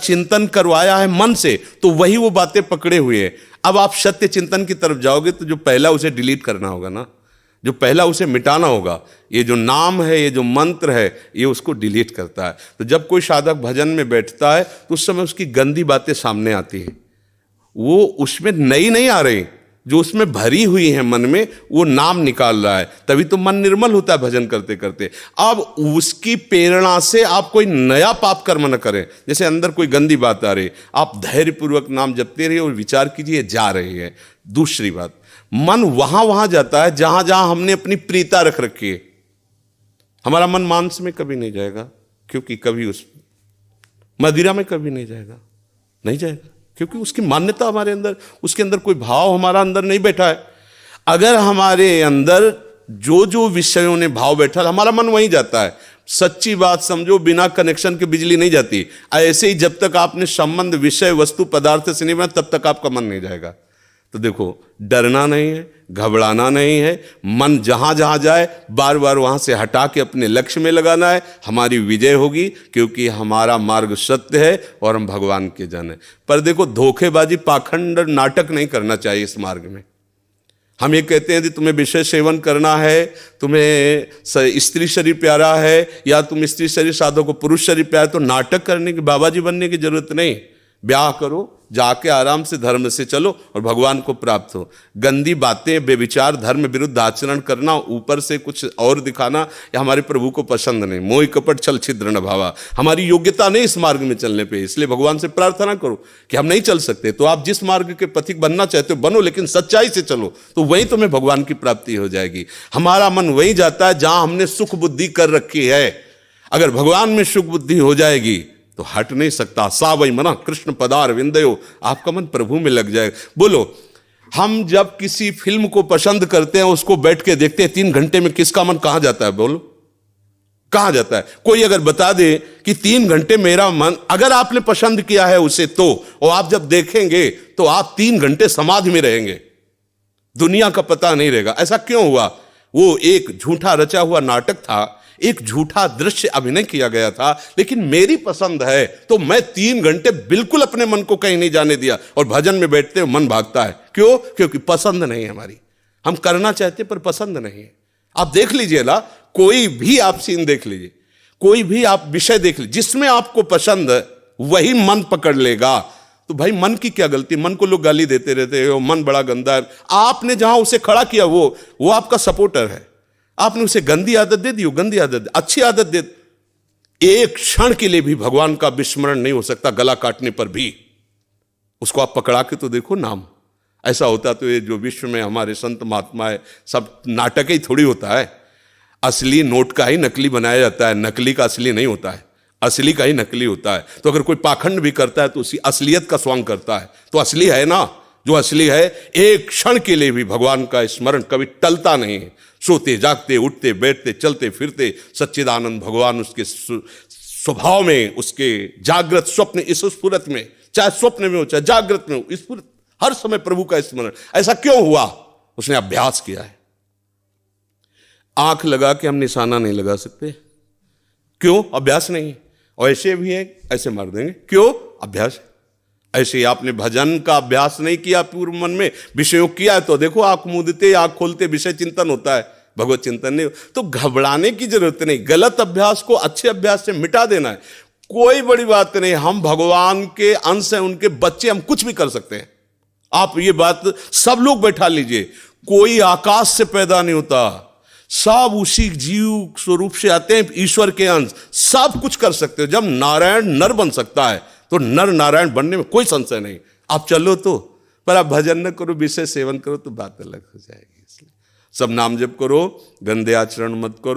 चिंतन करवाया है मन से, तो वही वो बातें पकड़े हुए हैं। अब आप सत्य चिंतन की तरफ जाओगे तो जो पहला उसे डिलीट करना होगा ना, जो पहला उसे मिटाना होगा। ये जो नाम है, ये जो मंत्र है, ये उसको डिलीट करता है। तो जब कोई साधक भजन में बैठता है तो उस समय उसकी गंदी बातें सामने आती हैं, वो उसमें नई नहीं आ रही, जो उसमें भरी हुई है मन में, वो नाम निकाल रहा है। तभी तो मन निर्मल होता है भजन करते करते। अब उसकी प्रेरणा से आप कोई नया पाप कर्म न करें। जैसे अंदर कोई गंदी बात आ रही, आप धैर्यपूर्वक नाम जपते रहिए और विचार कीजिए जा रही है। दूसरी बात, मन वहां जाता है जहां जहां हमने अपनी प्रीता रख रखी है। हमारा मन मांस में कभी नहीं जाएगा, क्योंकि कभी उस मदिरा में कभी नहीं जाएगा, नहीं जाएगा, क्योंकि उसकी मान्यता हमारे अंदर, उसके अंदर कोई भाव हमारा अंदर नहीं बैठा है। अगर हमारे अंदर जो जो विषयों ने भाव बैठा, हमारा मन वहीं जाता है। सच्ची बात समझो, बिना कनेक्शन के बिजली नहीं जाती। ऐसे ही जब तक आपने संबंध विषय वस्तु पदार्थ से नहीं बना, तब तक आपका मन नहीं जाएगा। तो देखो, डरना नहीं है, घबराना नहीं है, मन जहां जहां जाए बार बार वहां से हटा के अपने लक्ष्य में लगाना है। हमारी विजय होगी, क्योंकि हमारा मार्ग सत्य है और हम भगवान के जन हैं। पर देखो, धोखेबाजी, पाखंड, नाटक नहीं करना चाहिए इस मार्ग में। हम ये कहते हैं कि तुम्हें विषय सेवन करना है, तुम्हें स्त्री शरीर प्यारा है, या तुम स्त्री शरीर साधो को पुरुष शरीर प्यारा, तो नाटक करने की, बाबा जी बनने की जरूरत नहीं। ब्याह करो, जाके आराम से धर्म से चलो और भगवान को प्राप्त हो। गंदी बातें, बेविचार, धर्म विरुद्ध आचरण करना, ऊपर से कुछ और दिखाना, या हमारे प्रभु को पसंद नहीं। मोह कपट छल छिद्र न भावा, हमारी योग्यता नहीं इस मार्ग में चलने पे। इसलिए भगवान से प्रार्थना करो कि हम नहीं चल सकते, तो आप जिस मार्ग के पथिक बनना चाहते हो बनो, लेकिन सच्चाई से चलो, तो वहीं तुम्हें भगवान की प्राप्ति हो जाएगी। हमारा मन वहीं जाता है जहां हमने सुख बुद्धि कर रखी है। अगर भगवान में सुख बुद्धि हो जाएगी तो हट नहीं सकता। सा वही मना कृष्ण पदार विंदयो, आपका मन प्रभु में लग जाएगा। बोलो, हम जब किसी फिल्म को पसंद करते हैं, उसको बैठ के देखते हैं, 3 घंटे में किसका मन कहां जाता है? बोलो, कहां जाता है? कोई अगर बता दे कि 3 घंटे मेरा मन, अगर आपने पसंद किया है उसे, तो और आप जब देखेंगे तो आप 3 घंटे समाधि में रहेंगे, दुनिया का पता नहीं रहेगा। ऐसा क्यों हुआ? वो एक झूठा रचा हुआ नाटक था, एक झूठा दृश्य अभिनय किया गया था। लेकिन मेरी पसंद है तो मैं 3 घंटे बिल्कुल अपने मन को कहीं नहीं जाने दिया, और भजन में बैठते हो मन भागता है। क्यों? क्योंकि पसंद नहीं है हमारी। हम करना चाहते पर पसंद नहीं है। आप देख लीजिए ना, कोई भी आप सीन देख लीजिए, कोई भी आप विषय देख लीजिए, जिसमें आपको पसंद है वही मन पकड़ लेगा। तो भाई, मन की क्या गलती? मन को लोग गाली देते रहते हो, मन बड़ा गंदा है। आपने जहां उसे खड़ा किया वो आपका सपोर्टर है। आपने उसे गंदी आदत दे दी, गंदी आदत, अच्छी आदत दे। एक क्षण के लिए भी भगवान का विस्मरण नहीं हो सकता, गला काटने पर भी। उसको आप पकड़ा के तो देखो नाम। ऐसा होता तो ये जो विश्व में हमारे संत महात्मा है, सब नाटक ही थोड़ी होता है। असली नोट का ही नकली बनाया जाता है, नकली का असली नहीं होता है, असली का ही नकली होता है। तो अगर कोई पाखंड भी करता है तो उसी असलियत का स्वांग करता है, तो असली है ना। जो असली है, एक क्षण के लिए भी भगवान का स्मरण कभी टलता नहीं है। सोते जागते, उठते बैठते, चलते फिरते सच्चिदानंद भगवान उसके स्वभाव में, उसके जागृत स्वप्न इस स्फुरत में, चाहे स्वप्न में हो चाहे जागृत में हो, स्फुरत हर समय प्रभु का स्मरण। ऐसा क्यों हुआ? उसने अभ्यास किया है। आंख लगा के हम निशाना नहीं लगा सकते, क्यों? अभ्यास नहीं। और ऐसे भी है, ऐसे मार देंगे, क्यों? अभ्यास। ऐसे आपने भजन का अभ्यास नहीं किया, पूर्व मन में विषयों किया है, तो देखो आंख मूंदते आंख खोलते विषय चिंतन होता है, भगवत चिंतन नहीं। तो घबराने की जरूरत नहीं, गलत अभ्यास को अच्छे अभ्यास से मिटा देना है। कोई बड़ी बात नहीं, हम भगवान के अंश हैं, उनके बच्चे, हम कुछ भी कर सकते हैं। आप ये बात सब लोग बैठा लीजिए, कोई आकाश से पैदा नहीं होता, सब उसी जीव स्वरूप से आते हैं, ईश्वर के अंश, सब कुछ कर सकते हो। जब नारायण नर बन सकता है तो नर नारायण बनने में कोई संशय नहीं। आप चलो तो, पर आप भजन न करो, विषय सेवन करो तो बात अलग हो जाएगी। इसलिए सब नाम जप करो, गंदे आचरण मत करो।